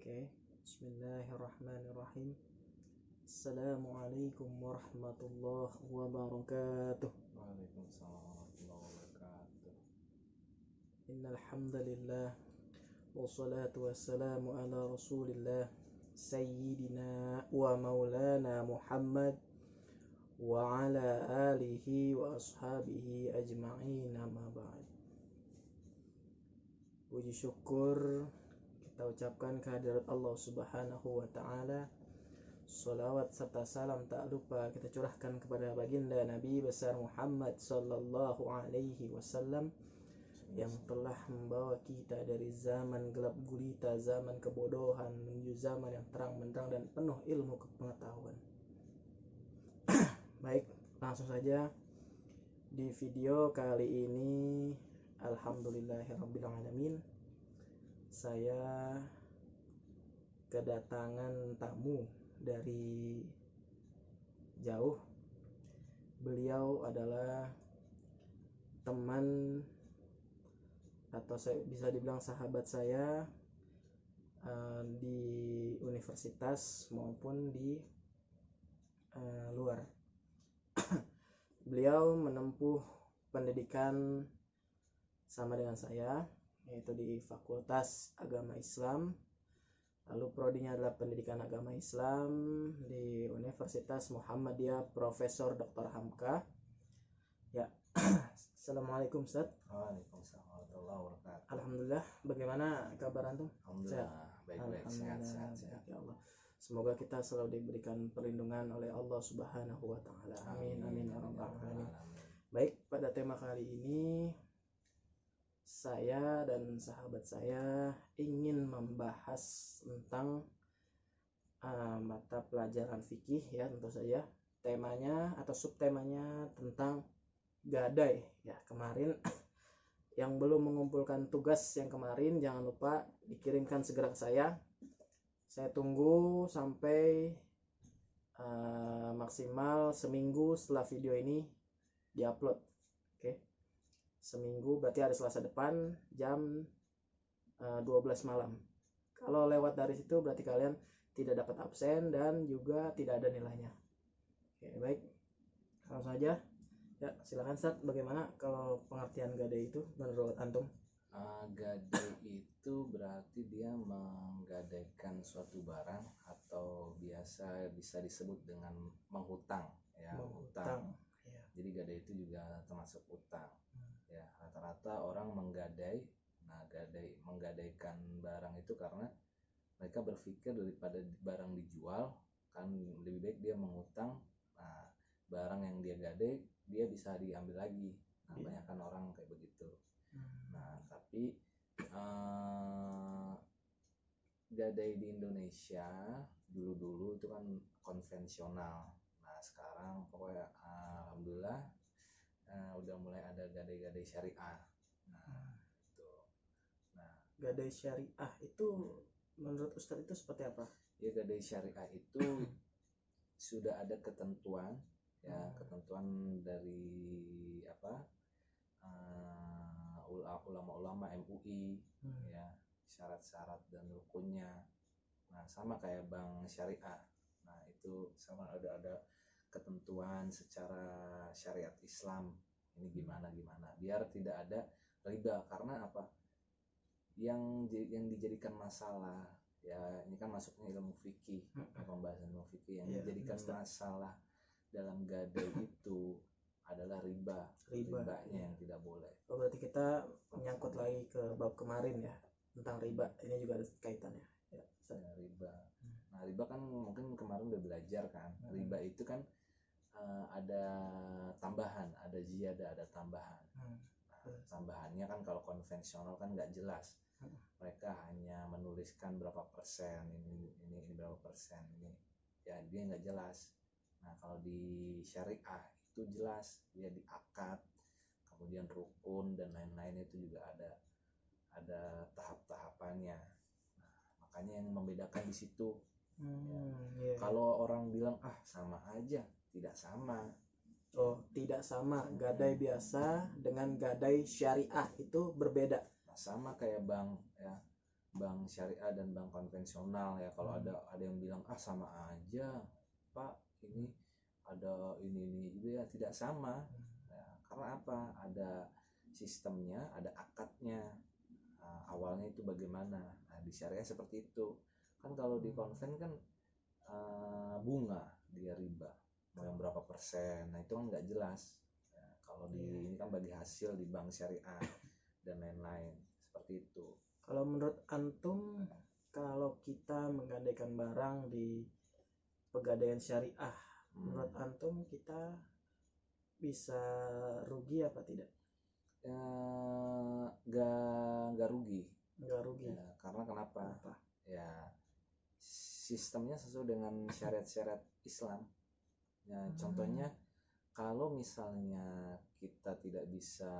Oke. Bismillahirrahmanirrahim. Assalamualaikum warahmatullahi wabarakatuh. Waalaikumsalam warahmatullahi wabarakatuh. Innal hamdalillah wassalatu wassalamu ala Rasulillah sayyidina wa maulana Muhammad wa ala alihi wa ashabihi ajma'in, amma ba'd. Puji syukur kita ucapkan kehadirat Allah Subhanahu wa ta'ala. Salawat serta salam tak lupa kita curahkan kepada baginda Nabi besar Muhammad sallallahu alaihi wasallam yang telah membawa kita dari zaman gelap gulita, zaman kebodohan menuju zaman yang terang benderang dan penuh ilmu kepengetahuan. Baik, langsung saja di video kali ini. Alhamdulillahirabbil alamin. Saya kedatangan tamu dari jauh. Beliau adalah teman atau saya bisa dibilang sahabat saya di universitas maupun di luar. Beliau menempuh pendidikan sama dengan saya, yaitu di Fakultas Agama Islam. Lalu prodinya adalah Pendidikan Agama Islam di Universitas Muhammadiyah Profesor Dr. Hamka. Ya. Assalamualaikum Ustaz. Waalaikumsalam warahmatullahi wabarakatuh. Alhamdulillah, bagaimana kabar antum? Alhamdulillah, baik-baik, sehat. Ya Allah. Semoga kita selalu diberikan perlindungan oleh Allah Subhanahu wa taala. Amin amin ya rabbal alamin. Baik, pada tema kali ini saya dan sahabat saya ingin membahas tentang mata pelajaran fikih, ya, tentu saja. Temanya atau subtemanya tentang gadai. Ya, kemarin yang belum mengumpulkan tugas yang kemarin jangan lupa dikirimkan segera ke saya. Saya tunggu sampai maksimal seminggu setelah video ini diupload. Oke. Seminggu berarti hari Selasa depan jam 12 malam. Kalau lewat dari situ berarti kalian tidak dapat absen dan juga tidak ada nilainya. Oke, baik. Langsung saja. Ya, silakan Ustaz, bagaimana kalau pengertian gadai itu menurut antum? Gadai itu berarti dia menggadaikan suatu barang atau biasa bisa disebut dengan menghutang, ya, utang. Ya. Jadi gadai itu juga termasuk utang. Ya, rata-rata orang menggadai. Nah, menggadaikan barang itu karena mereka berpikir daripada barang dijual kan lebih baik dia mengutang. Nah, barang yang dia gadai dia bisa diambil lagi. Nah, banyakkan orang kayak begitu. Nah, tapi gadai di Indonesia dulu itu kan konvensional. Nah, sekarang pokoknya alhamdulillah udah mulai ada gadai-gadai syariah. Nah, itu. Nah, gadai syariah itu menurut Ustadz itu seperti apa? Ya, gadai syariah itu sudah ada ketentuan, ya, ketentuan dari ulama-ulama MUI, ya, syarat-syarat dan rukunnya. Nah, sama kayak bank syariah. Nah, itu sama ada ketentuan secara syariat Islam. Ini gimana biar tidak ada riba. Karena apa? Yang dijadikan masalah, ya, ini kan masuknya ilmu fikih, pembahasan ilmu fikih yang dijadikan masalah dalam gadai itu adalah ribanya yang tidak boleh. Oh, berarti kita menyangkut lagi ke bab kemarin, ya, tentang riba. Ini juga ada kaitannya, ya, riba. Nah, riba kan mungkin kemarin udah belajar kan. Riba itu kan ada tambahan, ada ziyadah, ada tambahan. Nah, tambahannya kan kalau konvensional kan nggak jelas. Mereka hanya menuliskan berapa persen, ini berapa persen, ini, ya, dia nggak jelas. Nah, kalau di syariah itu jelas, dia di akad, kemudian rukun dan lain-lain itu juga ada tahap-tahapannya. Nah, makanya yang membedakan di situ. Kalau orang bilang sama aja, tidak sama. Oh, tidak sama. Gadai biasa dengan gadai syariah itu berbeda. Nah, sama kayak bank, ya. bank syariah dan bank konvensional ya. Kalau ada yang bilang sama aja Pak, ini ada ini itu ya, tidak sama ya, karena apa, ada sistemnya, ada akadnya. Awalnya itu bagaimana. Nah di syariah seperti itu kan. Kalau di konven kan bunga dia riba mau yang berapa persen, nah itu kan nggak jelas ya. Kalau di ini kan bagi hasil di bank syariah dan lain-lain seperti itu. Kalau menurut antum, kalau kita menggadaikan barang di pegadaian syariah, menurut antum kita bisa rugi apa tidak? Nggak rugi. Nggak rugi. Ya, karena kenapa? Ya sistemnya sesuai dengan syariat-syariat Islam. Ya, contohnya kalau misalnya kita tidak bisa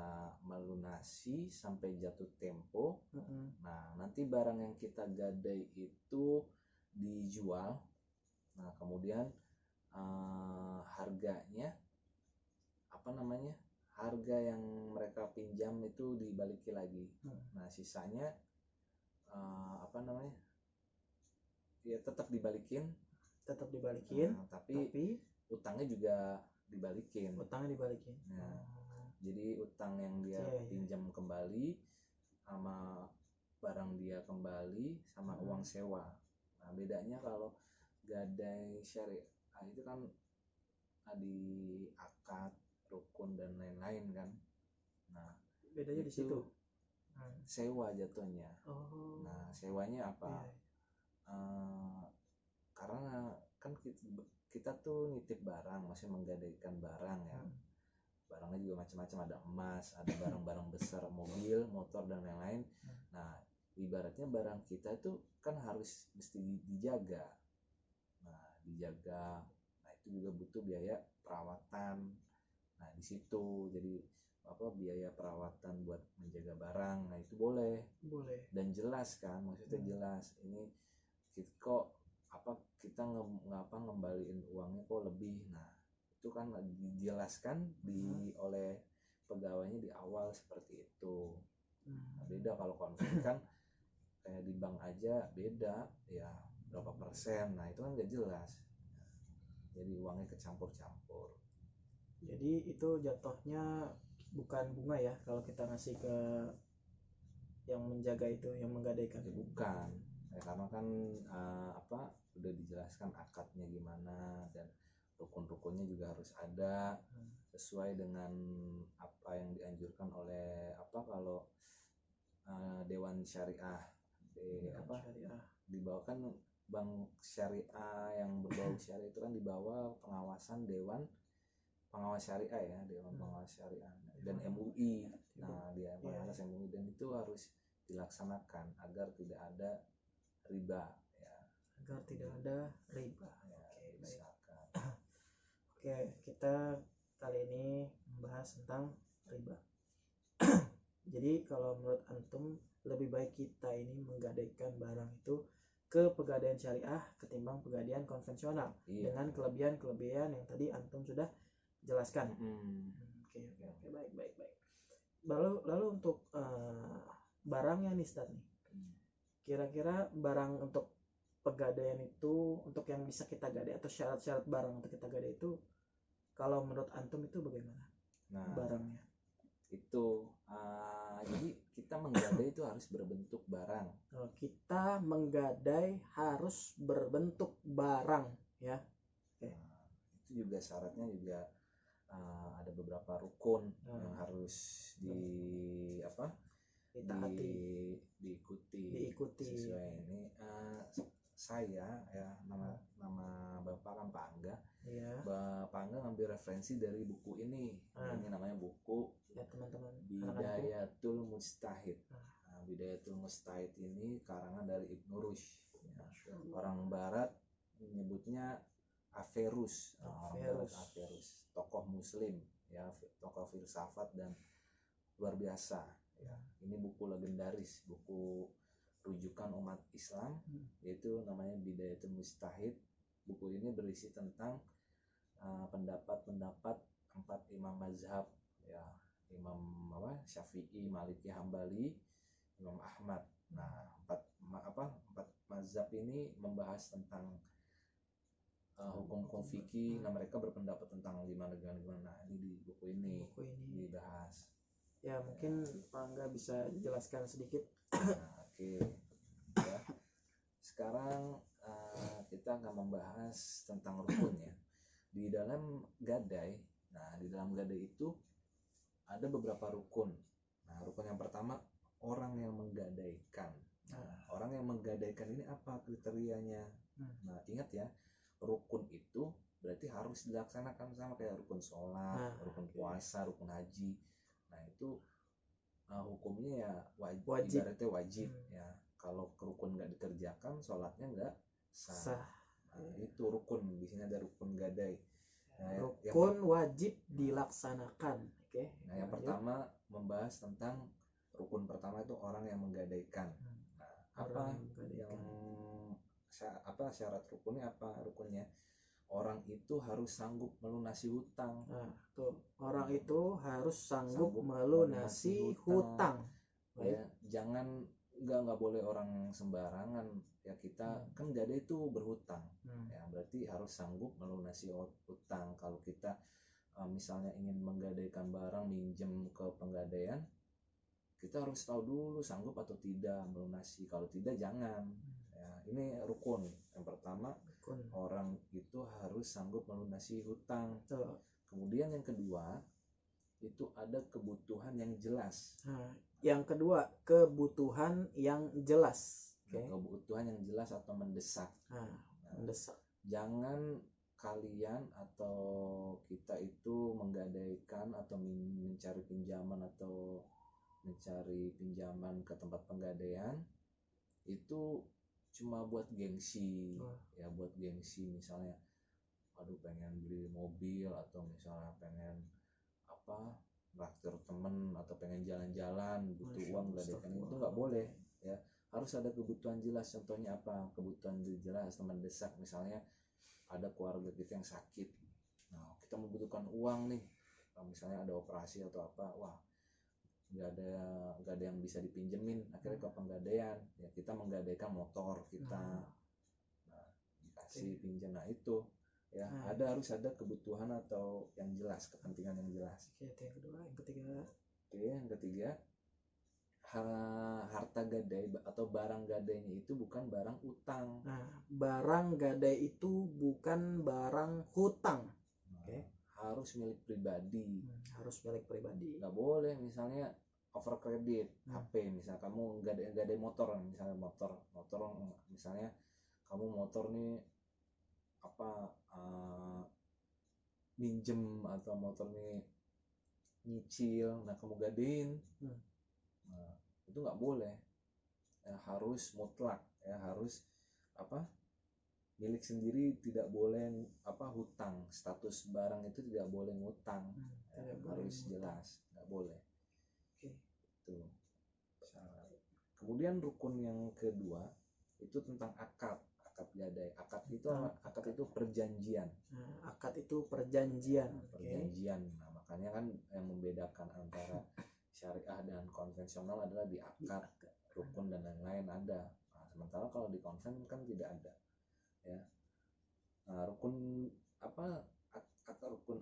melunasi sampai jatuh tempo, nah nanti barang yang kita gadai itu dijual. Nah kemudian harganya harga yang mereka pinjam itu dibalikin lagi. Nah sisanya ya tetap dibalikin, tapi utangnya juga dibalikin. Nah, jadi utang yang dia pinjam kembali sama barang dia kembali sama uang sewa. Nah bedanya kalau gadai syariah itu kan di akad, rukun dan lain-lain kan. Nah bedanya di situ. Sewa jatuhnya. Nah sewanya apa? Karena kan kita tuh nitip barang, masih menggadaikan barang ya. Barangnya juga macam-macam, ada emas, ada barang-barang besar, mobil, motor dan lain-lain. Nah ibaratnya barang kita itu kan harus mesti dijaga. Nah dijaga, nah itu juga butuh biaya perawatan. Nah di situ jadi biaya perawatan buat menjaga barang. Nah itu boleh dan jelas kan, maksudnya jelas ini kok kita ngembaliin uangnya kok lebih. Nah itu kan dijelaskan oleh pegawainya di awal seperti itu. Nah, beda kalau konven kan kayak di bank aja beda ya, berapa persen. Nah itu kan nggak jelas, jadi uangnya kecampur-campur. Jadi itu jatuhnya bukan bunga ya kalau kita ngasih ke yang menjaga itu, yang menggadaikan. Bukan ya, karena kan udah dijelaskan akadnya gimana dan rukun-rukunnya juga harus ada sesuai dengan apa yang dianjurkan oleh kalau Dewan Syariah. Dibawakan bank syariah yang berbau syariah itu kan dibawa pengawasan Dewan Pengawas Syariah ya, Dewan Pengawas Syariah dan MUI. Nah dia pengawas MUI, dan itu harus dilaksanakan agar tidak ada riba ya. Oke, kita kali ini membahas tentang riba. Jadi kalau menurut antum lebih baik kita ini menggadaikan barang itu ke pegadaian syariah ketimbang pegadaian konvensional dengan kelebihan-kelebihan yang tadi antum sudah jelaskan. Oke, baik. Lalu untuk barangnya nih Ustaz nih. Kira-kira barang untuk pegadaian itu, untuk yang bisa kita gadai atau syarat-syarat barang untuk kita gadai itu, kalau menurut antum itu bagaimana? Barangnya itu jadi kita menggadai itu harus berbentuk barang. Kita menggadai harus berbentuk barang ya. Itu juga syaratnya juga ada beberapa rukun yang harus diikuti sesuai ini. Saya ya, nama Bapak kan Pak Angga. Bapak Angga ngambil referensi dari buku ini. Ini namanya buku teman-teman Bidayatul Mujtahid. Bidayatul Mujtahid ini karangan dari Ibnu Rushd. Orang Barat menyebutnya Averroes. Averroes, tokoh Muslim ya, tokoh filsafat dan luar biasa ya. Ini buku legendaris, buku rujukan umat Islam, yaitu namanya Bidayatul Mujtahid. Buku ini berisi tentang pendapat-pendapat 4 imam mazhab ya, Imam Syafi'i, Maliki, Hambali, Imam Ahmad. Nah, empat mazhab ini membahas tentang hukum fikih. Nah, mereka berpendapat tentang gimana. Nah, ini di buku ini dibahas. Ya, mungkin Pak Angga bisa jelaskan sedikit. Nah, oke. Ya. Sekarang kita akan membahas tentang rukun ya. Di dalam gadai, itu ada beberapa rukun. Nah, rukun yang pertama, orang yang menggadaikan. Nah, orang yang menggadaikan ini apa kriterianya? Nah, ingat ya, rukun itu berarti harus dilaksanakan sama kayak rukun sholat, rukun puasa, rukun haji. Nah, itu hukumnya ya wajib. Ibaratnya wajib ya. Kalau rukun nggak dikerjakan, sholatnya nggak sah. Nah, itu rukun. Di sini ada rukun gadai. Nah, rukun wajib dilaksanakan. Oke. Nah, yang pertama membahas tentang rukun pertama itu orang yang menggadaikan. Nah, syarat rukunnya apa? Rukunnya orang itu harus sanggup melunasi hutang. Nah, tuh. Orang itu harus sanggup melunasi hutang. Ya, jangan nggak boleh orang sembarangan ya. Kita kan gadai itu berhutang ya, berarti harus sanggup melunasi hutang. Kalau kita misalnya ingin menggadaikan barang, minjem ke penggadaian, kita harus tahu dulu sanggup atau tidak melunasi. Kalau tidak, jangan ya. Ini rukun yang pertama, orang itu harus sanggup melunasi hutang. Kemudian yang kedua itu ada kebutuhan yang jelas. Yang kedua, kebutuhan yang jelas. Kebutuhan yang jelas atau mendesak. Mendesak. Jangan kalian atau kita itu menggadaikan atau mencari pinjaman ke tempat penggadaian itu cuma buat gengsi. Ya, buat gengsi. Misalnya aduh pengen beli mobil, atau misalnya pengen traktir temen, atau pengen jalan-jalan, butuh uang, gadaikan itu nggak boleh ya. Harus ada kebutuhan jelas. Contohnya apa? Kebutuhan jelas atau mendesak. Misalnya ada keluarga kita yang sakit, nah kita membutuhkan uang nih, misalnya ada operasi atau apa, wah nggak ada yang bisa dipinjemin, akhirnya ke penggadaian ya, kita menggadaikan motor kita, nah dikasih pinjam. Nah itu ya, harus ada kebutuhan atau yang jelas, kepentingan yang jelas. Oke, yang kedua. Yang ketiga, harta gadai atau barang gadainya itu bukan barang utang. Nah, barang gadai itu bukan barang hutang. Harus milik pribadi. Harus milik pribadi. Nggak boleh misalnya over kredit HP. Misalnya kamu gadai motor, misalnya motor misalnya kamu motor nih minjem, atau motor nih nyicil, nah kamu gadein. Nah, itu nggak boleh ya, harus mutlak ya, harus milik sendiri, tidak boleh hutang. Status barang itu tidak boleh ngutang ya, harus jelas, nggak boleh. Itu syarat. Kemudian rukun yang kedua itu tentang akad gadai. Akad itu perjanjian. Akad itu perjanjian. Nah, makanya kan yang membedakan antara syariah dan konvensional adalah di akad. Rukun dan lain-lain ada. Nah, sementara kalau di konven kan tidak ada ya. Nah, rukun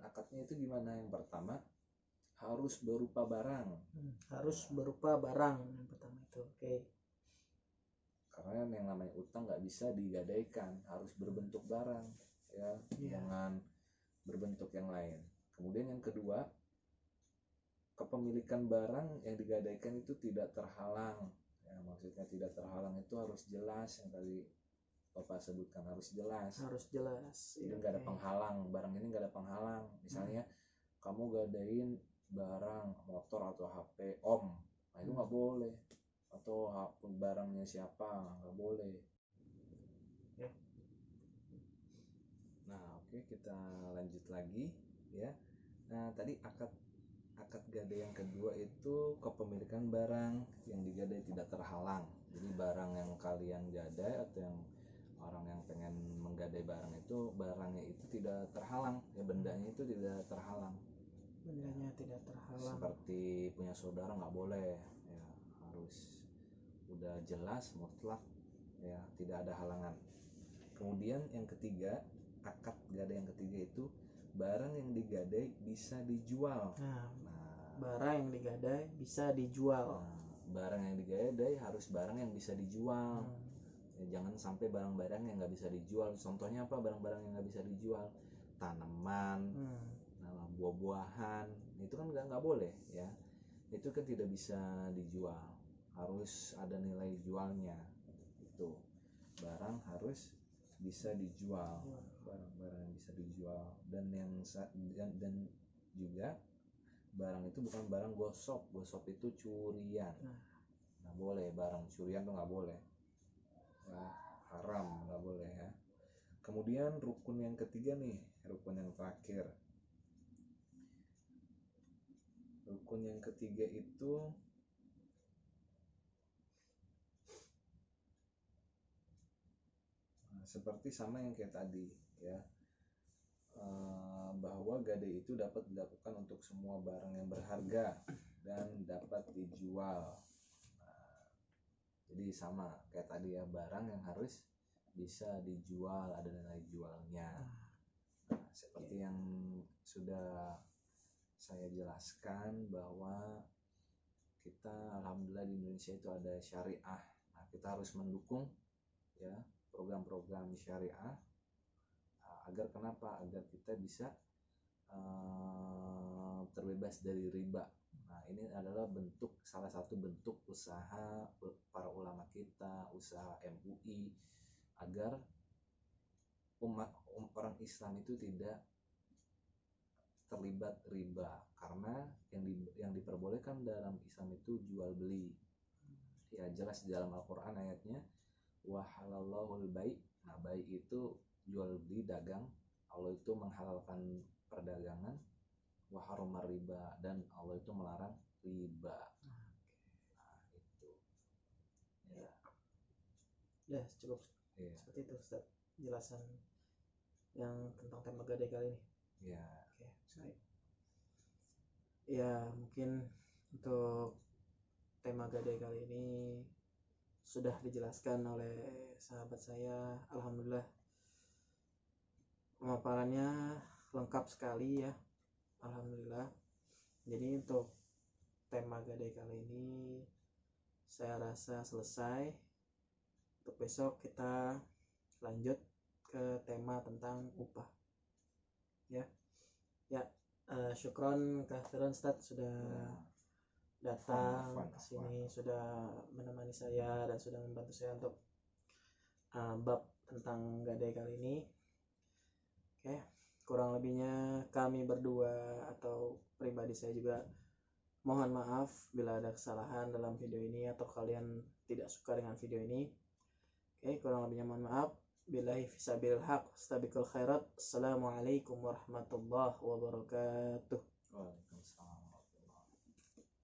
akadnya itu gimana? Yang pertama, harus berupa barang. Harus berupa barang yang pertama itu. Karena yang namanya utang nggak bisa digadaikan, harus berbentuk barang ya, jangan berbentuk yang lain. Kemudian yang kedua, kepemilikan barang yang digadaikan itu tidak terhalang ya. Maksudnya tidak terhalang itu harus jelas, yang tadi Bapak sebutkan, harus jelas. Jadi nggak ada penghalang, barang ini nggak ada penghalang. Misalnya kamu gadain barang motor atau HP Om, nah itu nggak boleh. Atau barangnya siapa, nggak boleh. Nah, oke, kita lanjut lagi ya. Nah, tadi akad gadai yang kedua itu kepemilikan barang yang digadai tidak terhalang. Jadi barang yang kalian gadai atau yang orang yang pengen menggadai barang itu, barangnya itu tidak terhalang ya, bendanya itu tidak terhalang. Tidak terhalang. Seperti punya saudara nggak boleh ya, harus udah jelas mutlak ya, tidak ada halangan. Kemudian yang ketiga, akad gadai yang ketiga itu barang yang digadai bisa dijual. Barang yang digadai bisa dijual. Barang yang digadai harus barang yang bisa dijual. Ya, jangan sampai barang-barang yang nggak bisa dijual. Contohnya apa barang-barang yang nggak bisa dijual? Tanaman, buah-buahan, itu kan nggak boleh ya. Itu kan tidak bisa dijual, harus ada nilai jualnya. Itu barang harus bisa dijual, barang-barang yang bisa dijual. Dan juga barang itu bukan barang gosok itu curian. Nggak boleh, barang curian tuh nggak boleh ya, haram, nggak boleh ya. Kemudian rukun yang ketiga nih, rukun yang terakhir. Rukun yang ketiga itu seperti sama yang kayak tadi ya, bahwa gadai itu dapat dilakukan untuk semua barang yang berharga dan dapat dijual. Jadi sama kayak tadi ya, barang yang harus bisa dijual, ada nilai jualnya. Seperti yang sudah saya jelaskan bahwa kita alhamdulillah di Indonesia itu ada syariah. Nah, kita harus mendukung ya program-program syariah agar kenapa? Agar kita bisa terbebas dari riba. Nah, ini adalah salah satu bentuk usaha para ulama kita, usaha MUI agar orang Islam itu tidak terlibat riba, karena yang diperbolehkan dalam Islam itu jual beli. Ya jelas di dalam Al-Qur'an ayatnya wa halallahul bai'. Nah, bai' itu jual beli, dagang. Allah itu menghalalkan perdagangan. Wa haromar riba, dan Allah itu melarang riba. Nah, itu ya cukup seperti itu Ustaz jelasan yang tentang tema gadai kali ini. Oke, baik. Ya mungkin untuk tema gadai kali ini sudah dijelaskan oleh sahabat saya. Alhamdulillah pemaparannya lengkap sekali ya, alhamdulillah. Jadi untuk tema gadai kali ini saya rasa selesai. Untuk besok kita lanjut ke tema tentang upah ya. Syukron kehadiran Ustaz sudah datang ke sini, sudah menemani saya dan sudah membantu saya untuk bab tentang gadai kali ini. Oke, kurang lebihnya kami berdua atau pribadi saya juga mohon maaf bila ada kesalahan dalam video ini atau kalian tidak suka dengan video ini. Oke, kurang lebihnya mohon maaf. Billahi fisabilil haq, astabiqul khairat. Assalamualaikum warahmatullahi wabarakatuh.